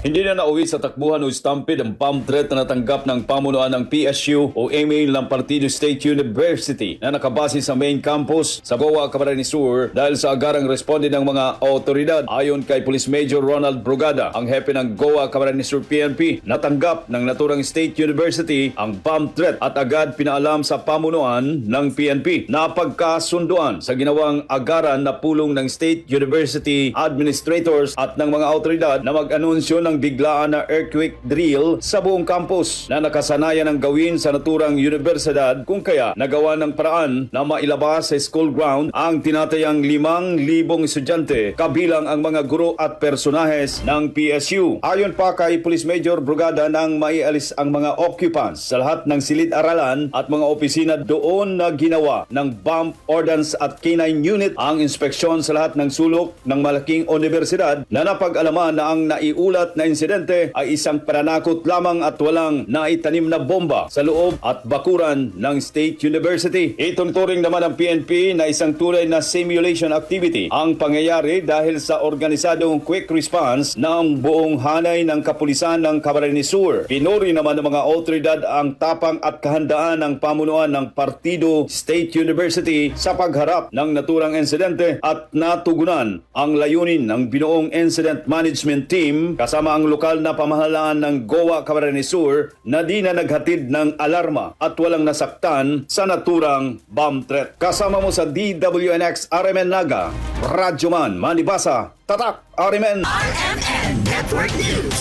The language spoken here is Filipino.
Hindi na nauwi sa takbuhan o stampede ang bomb threat na natanggap ng pamunuan ng PSU o email ng Partido State University na nakabase sa main campus sa Goa, Camarines Sur dahil sa agarang responde ng mga otoridad. Ayon kay Police Major Ronald Brugada, ang hepe ng Goa, Camarines Sur PNP, natanggap ng naturang State University ang bomb threat at agad pinaalam sa pamunuan ng PNP. Napagkasunduan sa ginawang agaran na pulong ng State University administrators at ng mga otoridad na mag-anunsyo ng biglaan na earthquake drill sa buong campus na nakasanayan ng gawin sa naturang universidad, kung kaya nagawa ng paraan na mailabas sa school ground ang tinatayang 5,000 estudyante kabilang ang mga guro at personahes ng PSU. Ayon pa kay Police Major Brugada, nang maialis ang mga occupants sa lahat ng silid-aralan at mga opisina doon na ginawa ng bomb ordnance at K9 unit ang inspeksyon sa lahat ng sulok ng malaking universidad na napag-alaman na ang naiulat na insidente ay isang pananakot lamang at walang naitanim na bomba sa loob at bakuran ng State University. Ituturing naman ng PNP na isang tunay na simulation activity ang pangyayari dahil sa organisadong quick response ng buong hanay ng kapulisan ng Camarines Sur. Pinuri naman ng mga otoridad ang tapang at kahandaan ng pamunuan ng Partido State University sa pagharap ng naturang insidente at natugunan ang layunin ng binuong incident management team kasama ang lokal na pamahalaan ng Goa, Camarines Sur na di na naghatid ng alarma at walang nasaktan sa naturang bomb threat. Kasama mo sa DWNX RMN Naga, Radyoman Manibasa, Tatak RMN. RMN Network News.